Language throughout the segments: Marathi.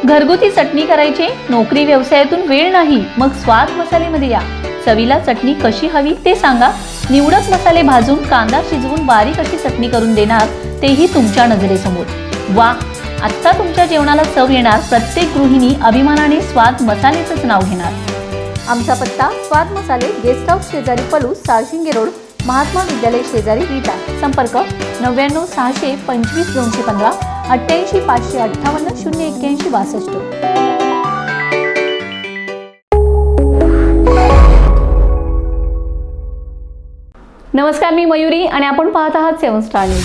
घरगुती चटणी करायची, नोकरी व्यवसायातून वेळ नाही, मग स्वाद मसालेमध्ये या. चवीला चटणी कशी हवी ते सांगा. निवडक मसाले भाजून, कांदा शिजवून बारीक अशी चटणी करून देणार, तेही तुमच्या नजरेसमोर. वा, आत्ता तुमच्या जेवणाला चव येणार. प्रत्येक गृहिणी अभिमानाने स्वाद मसालेचंच नाव घेणार. आमचा पत्ता स्वाद मसाले, गेस्ट हाऊस शेजारी पलूस, साळशिंगे रोड, महात्मा विद्यालय शेजारी विटा. संपर्क 99 600 25 215 88 558 081 62. नमस्कार, मी मयुरी आणि आपण पाहत आहात 7 स्टार न्यूज.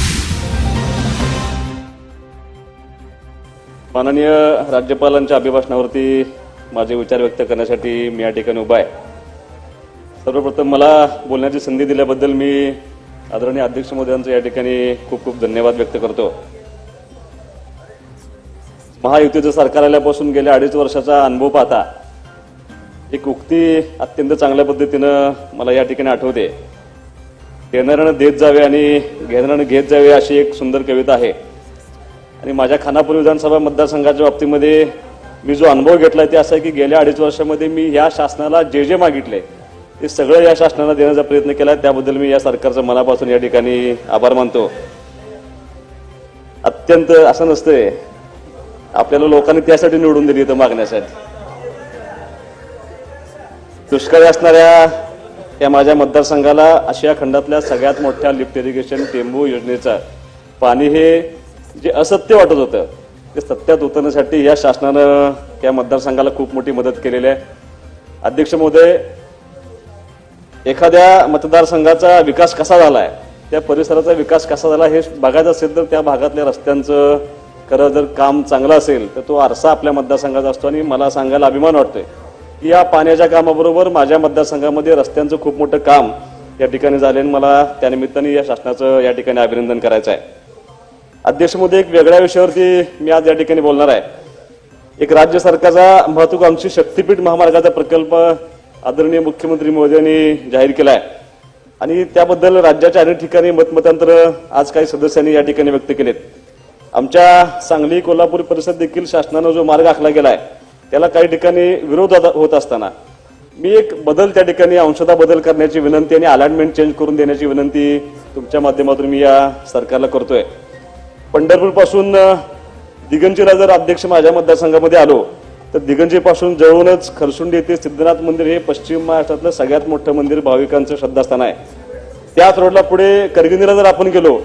माननीय राज्यपालांच्या अभिभाषणावरती माझे विचार व्यक्त करण्यासाठी मी या ठिकाणी उभा आहे. सर्वप्रथम मला बोलण्याची संधी दिल्याबद्दल मी आदरणीय अध्यक्ष महोदयांचं या ठिकाणी खूप खूप धन्यवाद व्यक्त करतो. महायुतीचं सरकार आल्यापासून गेल्या 2.5 वर्षाचा अनुभव पाहता एक उक्ती अत्यंत चांगल्या पद्धतीनं मला या ठिकाणी आठवते. देणाऱ्यानं देत जावे आणि घेणाऱ्यानं घेत जावे अशी एक सुंदर कविता आहे. आणि माझ्या खानापूर विधानसभा मतदारसंघाच्या बाबतीमध्ये मी जो अनुभव घेतला ते असा आहे की गेल्या 2.5 वर्षामध्ये मी या शासनाला जे जे मागितले ते सगळं या शासनाला देण्याचा प्रयत्न केला. त्याबद्दल मी या सरकारचं मनापासून या ठिकाणी आभार मानतो. अत्यंत असं नसतंय, आपल्याला लोकांनी त्यासाठी निवडून दिली तर मागण्यासाठी. दुष्काळी असणाऱ्या या माझ्या मतदारसंघाला आशिया खंडातल्या सगळ्यात मोठ्या लिफ्ट इरिगेशन टेंबू योजनेचं पाणी हे जे असत्य वाटत होतं ते सत्यात उतरण्यासाठी या शासनानं या मतदारसंघाला खूप मोठी मदत केलेली आहे. अध्यक्ष महोदय, एखाद्या मतदारसंघाचा विकास कसा झालाय, त्या परिसराचा विकास कसा झाला हे बघायचं असेल तर त्या भागातल्या रस्त्यांचं खरं जर काम चांगलं असेल तर तो आरसा आपल्या मतदारसंघाचा असतो. आणि मला सांगायला अभिमान वाटतोय की या पाण्याच्या कामाबरोबर माझ्या मतदारसंघामध्ये रस्त्यांचं खूप मोठं काम या ठिकाणी झाले आणि मला त्यानिमित्ताने या शासनाचं या ठिकाणी अभिनंदन करायचं आहे. अध्यक्ष महोदय, एक वेगळ्या विषयावरती मी आज या ठिकाणी बोलणार आहे. एक राज्य सरकारचा महत्वाकांक्षी शक्तीपीठ महामार्गाचा प्रकल्प आदरणीय मुख्यमंत्री महोदयांनी जाहीर केला आहे आणि त्याबद्दल राज्याच्या अनेक ठिकाणी मतमतांतर आज काही सदस्यांनी या ठिकाणी व्यक्त केलेत. आमच्या सांगली कोल्हापूर परिसरात देखील शासनानं जो मार्ग आखला गेलाय त्याला काही ठिकाणी विरोध होत असताना मी एक बदल त्या ठिकाणी अंशतः बदल करण्याची विनंती आणि अलाइनमेंट चेंज करून देण्याची विनंती तुमच्या माध्यमातून मी या सरकारला करतोय. पंढरपूर पासून दिगंजीला जर अध्यक्ष माझ्या मतदारसंघामध्ये आलो तर दिगंजीपासून जवळूनच खरसुंडी येथे सिद्धनाथ मंदिर हे पश्चिम महाराष्ट्रातलं सगळ्यात मोठं मंदिर, भाविकांचं श्रद्धास्थान आहे. त्याच रोडला पुढे करगिनीला जर आपण गेलो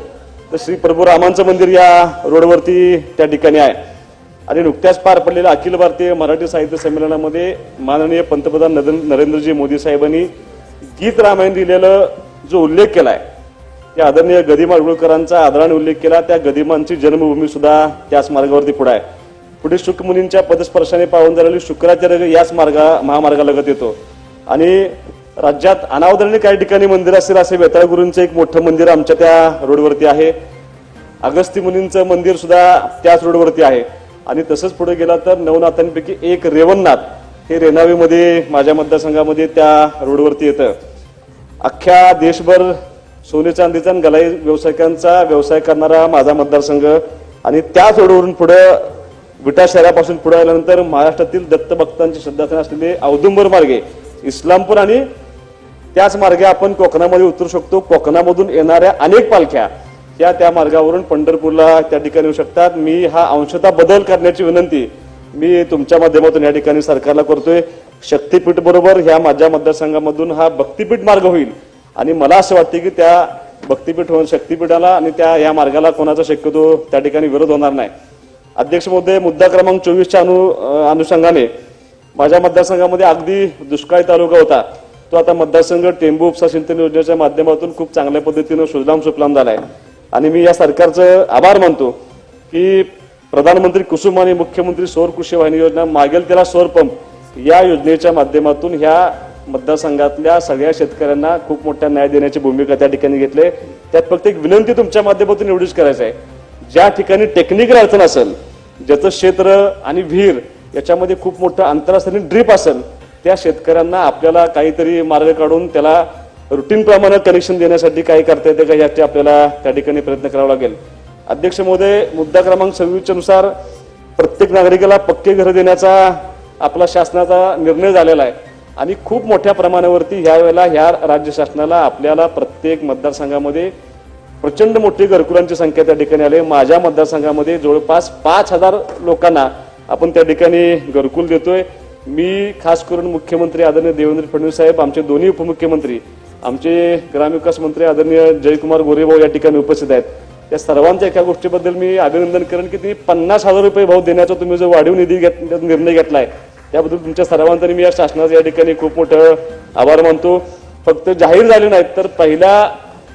तर श्री प्रभू रामांचं मंदिर या रोडवरती त्या ठिकाणी आहे. आणि नुकत्याच पार पडलेल्या अखिल भारतीय मराठी साहित्य संमेलनामध्ये माननीय पंतप्रधान नरेंद्रजी मोदी साहेबांनी गीत रामायण दिलेलं जो उल्लेख केलाय त्या आदरणीय गदिमा माडगुळकरांचा आदराने उल्लेख केला. त्या गदिमांची जन्मभूमी सुद्धा त्याच मार्गावरती पुढे आहे. पुढे शुकमुनींच्या पदस्पर्शाने पावन झालेली शुक्राचार्य याच महामार्गालगत येतो. आणि राज्यात अनावधानाने काही ठिकाणी मंदिर असेल असे वेताळ गुरूंचं एक मोठं मंदिर आमच्या त्या रोडवरती आहे. अगस्ती मुनींचं मंदिर सुद्धा त्याच रोडवरती आहे. आणि तसंच पुढे गेला तर नवनाथांपैकी एक रेवणनाथ हे रेणावीमध्ये माझ्या मतदारसंघामध्ये त्या रोडवरती येतं. अख्ख्या देशभर सोने चांदीचा आणि गलाई व्यावसायिकांचा व्यवसाय करणारा माझा मतदारसंघ आणि त्याच रोडवरून पुढे विटा शहरापासून पुढे आल्यानंतर महाराष्ट्रातील दत्तभक्तांचे श्रद्धास्थान असलेले औदुंबर मार्गे इस्लामपूर आणि त्याच मार्गे आपण कोकणामध्ये उतरू शकतो. कोकणामधून येणाऱ्या अनेक पालख्या या त्या मार्गावरून पंढरपूरला त्या ठिकाणी येऊ शकतात. मी हा अंशतः बदल करण्याची विनंती मी तुमच्या माध्यमातून या ठिकाणी सरकारला करतोय. शक्तीपीठ बरोबर ह्या माझ्या मतदारसंघामधून हा भक्तीपीठ मार्ग होईल आणि मला असं वाटतं की त्या भक्तीपीठ शक्तीपीठाला आणि त्या या मार्गाला कोणाचा शक्यतो त्या ठिकाणी विरोध होणार नाही. अध्यक्ष महोदय, मुद्दा क्रमांक 24च्या अनुषंगाने माझ्या मतदारसंघामध्ये अगदी दुष्काळी तालुका होता तो आता मतदारसंघ टेंबू उपसा सिंचन योजनेच्या माध्यमातून खूप चांगल्या पद्धतीनं सुजलाम झालाय. आणि मी या सरकारचं आभार मानतो की प्रधानमंत्री कुसुम आणि मुख्यमंत्री सौर कृषी वाहिनी योजना मागेल त्याला सौर पंप या योजनेच्या माध्यमातून ह्या मतदारसंघातल्या सगळ्या शेतकऱ्यांना खूप मोठा न्याय देण्याची भूमिका त्या ठिकाणी घेतली. त्यात फक्त एक विनंती तुमच्या माध्यमातून एवढीच करायचं आहे, ज्या ठिकाणी टेक्निकल अडचण असेल, ज्याचं क्षेत्र आणि विहीर याच्यामध्ये खूप मोठं अंतर असेल आणि ड्रीप असेल, त्या शेतकऱ्यांना आपल्याला काहीतरी मार्ग काढून त्याला रुटीन प्रमाणे कनेक्शन देण्यासाठी काय करता येते का यासाठी आपल्याला त्या ठिकाणी प्रयत्न करावा लागेल. अध्यक्ष महोदय, मुद्दा क्रमांक 26 नुसार प्रत्येक नागरिकाला पक्के घर देण्याचा आपला शासनाचा निर्णय झालेला आहे आणि खूप मोठ्या प्रमाणावरती ह्या वेळेला ह्या राज्य शासनाला आपल्याला प्रत्येक मतदारसंघामध्ये प्रचंड मोठी घरकुलांची संख्या त्या ठिकाणी आली. माझ्या मतदारसंघामध्ये जवळपास 5,000 लोकांना आपण त्या ठिकाणी घरकुल देतोय. मी खास करून मुख्यमंत्री आदरणीय देवेंद्र फडणवीस साहेब, आमचे दोन्ही उपमुख्यमंत्री, आमचे ग्रामविकास मंत्री आदरणीय जयकुमार गोरेभाऊ या ठिकाणी उपस्थित आहेत. त्या सर्वांच्या एका गोष्टीबद्दल मी अभिनंदन करेन की तुम्ही 50,000 रुपये भाव देण्याचा तुम्ही जो वाढीव निधी निर्णय घेतलाय त्याबद्दल तुमच्या सर्वांचा मी या शासनाचा या ठिकाणी खूप मोठं आभार मानतो. फक्त जाहीर झाले नाहीत तर पहिला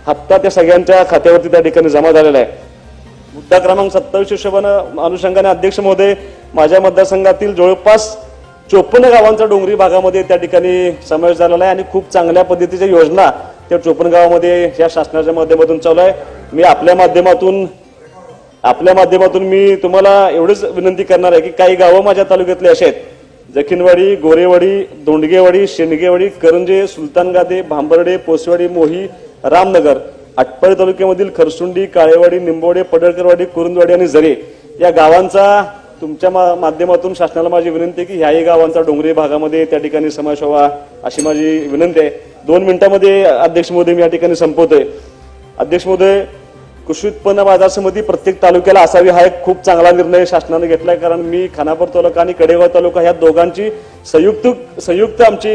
हप्ता त्या सगळ्यांच्या खात्यावरती त्या ठिकाणी जमा झालेला आहे. मुद्दा क्रमांक 27 हिशोबानं अनुषंगाने अध्यक्ष महोदय, माझ्या मतदारसंघातील जवळपास 54 गावांचा डोंगरी भागामध्ये त्या ठिकाणी समावेश झालेला आहे आणि खूप चांगल्या पद्धतीच्या योजना त्या 54 गावामध्ये या शासनाच्या माध्यमातून चालू आहे. मी आपल्या माध्यमातून मी तुम्हाला एवढंच विनंती करणार आहे की काही गावं माझ्या तालुक्यातले असे आहेत: जखीनवाडी, गोरेवाडी, दोंडगेवाडी, शेंडगेवाडी, करंजे, सुलतानगादे, भांबर्डे, पोसवाडी, मोही, रामनगर, आटपाडी तालुक्यामधील खरसुंडी, काळेवाडी, निंबोडे, पडळकरवाडी, कुरुंदवाडी आणि झरे या गावांचा तुमच्या माध्यमातून शासनाला माझी विनंती आहे की ह्याही गावांचा डोंगरी भागामध्ये त्या ठिकाणी समावेश व्हावा अशी माझी विनंती आहे. 2 मिनिटांमध्ये अध्यक्ष महोदय मी या ठिकाणी संपवतोय. अध्यक्ष महोदय, कृषी उत्पन्न बाजार समिती प्रत्येक तालुक्याला असावी हा एक खूप चांगला निर्णय शासनाने घेतलाय. कारण मी खानापूर तालुका आणि कडेगाव तालुका ह्या दोघांची संयुक्त आमची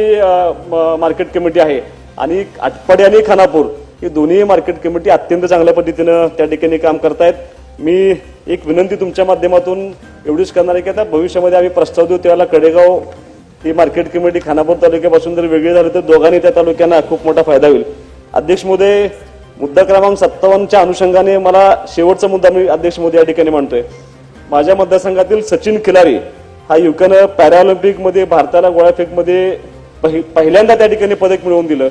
मार्केट कमिटी आहे आणि आटपाडी आणि खानापूर ही दोन्ही मार्केट कमिटी अत्यंत चांगल्या पद्धतीनं त्या ठिकाणी काम करतायत. मी एक विनंती तुमच्या माध्यमातून एवढीच करणार आहे की आता भविष्यामध्ये आम्ही प्रस्ताव देऊ त्यावेळेला कडेगाव ही मार्केट कमिटी खानापूर तालुक्यापासून जर वेगळी झाली तर दोघांनी त्या तालुक्यांना खूप मोठा फायदा होईल. अध्यक्ष महोदय, मुद्दा क्रमांक 57च्या अनुषंगाने मला शेवटचा मुद्दा मी अध्यक्ष महोदय या ठिकाणी मांडतोय. माझ्या मतदारसंघातील सचिन खिलारी हा युवकानं पॅराऑलिम्पिकमध्ये भारताला गोळाफेकमध्ये पहिल्यांदा त्या ठिकाणी पदक मिळवून दिलं.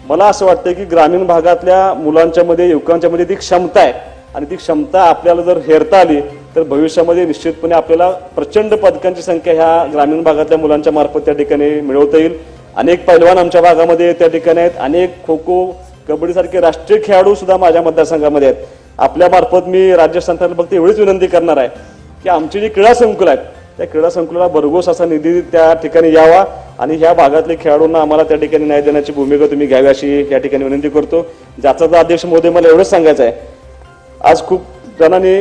मला असं वाटतं की ग्रामीण भागातल्या मुलांच्या मध्ये, युवकांच्या मध्ये ती क्षमता आहे आणि ती क्षमता आपल्याला जर हेरता आली तर भविष्यामध्ये निश्चितपणे आपल्याला प्रचंड पदकांची संख्या ह्या ग्रामीण भागातल्या मुलांच्या मार्फत त्या ठिकाणी मिळवता येईल. अनेक पैलवान आमच्या भागामध्ये त्या ठिकाणी आहेत. अनेक खो खो, कबड्डी सारखे राष्ट्रीय खेळाडू सुद्धा माझ्या मतदारसंघामध्ये आहेत. आपल्या मार्फत मी राज्य शासनाला फक्त एवढीच विनंती करणार आहे की आमची जी क्रीडा संकुल आहेत त्या क्रीडा संकुलाला भरघोस असा निधी त्या ठिकाणी यावा आणि ह्या भागातल्या खेळाडूंना आम्हाला त्या ठिकाणी न्याय देण्याची भूमिका तुम्ही घ्यावी अशी या ठिकाणी विनंती करतो. ज्याचा तर अध्यक्ष महोदय मला एवढंच सांगायचं आहे, आज खूप जणांनी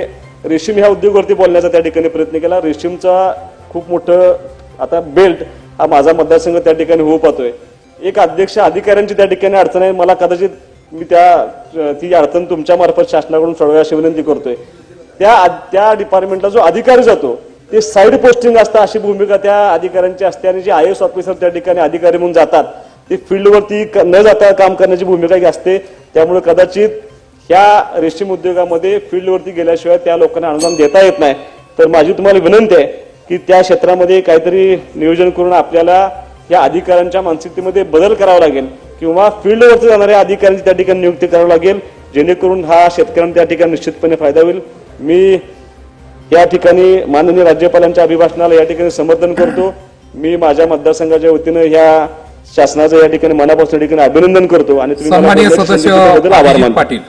रेशीम ह्या उद्योगावरती बोलण्याचा त्या ठिकाणी प्रयत्न केला. रेशीमचा खूप मोठं आता बेल्ट हा माझा मतदारसंघ त्या ठिकाणी होऊ पाहतोय. एक अध्यक्ष अधिकाऱ्यांची त्या ठिकाणी अडचण आहे. मला कदाचित मी ती अडचण तुमच्या मार्फत शासनाकडून सोडवावी अशी विनंती करतोय. त्या डिपार्टमेंटला जो अधिकारी जातो ते साईड पोस्टिंग असतं अशी भूमिका त्या अधिकाऱ्यांची असते आणि जे IAS ऑफिसर त्या ठिकाणी अधिकारी म्हणून जातात ते फील्डवरती न जाता काम करण्याची भूमिका असते. त्यामुळे कदाचित ह्या रेशीम उद्योगामध्ये फील्डवरती गेल्याशिवाय त्या लोकांना अनुदान देता येत नाही. तर माझी तुम्हाला विनंती आहे की त्या क्षेत्रामध्ये काहीतरी नियोजन करून आपल्याला या अधिकाऱ्यांच्या मानसिकतेमध्ये बदल करावा लागेल किंवा फील्डवरती जाणाऱ्या अधिकाऱ्यांची त्या ठिकाणी नियुक्ती करावी लागेल जेणेकरून हा शेतकऱ्यांना त्या ठिकाणी निश्चितपणे फायदा होईल. मी या ठिकाणी माननीय राज्यपालांच्या अभिभाषणाला या ठिकाणी समर्थन करतो. मी माझ्या मतदारसंघाच्या वतीनं ह्या शासनाचं या ठिकाणी मनापासून ठिकाणी अभिनंदन करतो आणि तुम्ही सन्माननीय मला सदस्य बोलण्याची संधी दिल्याबद्दल आभार अभिजित मानतो. पाटील.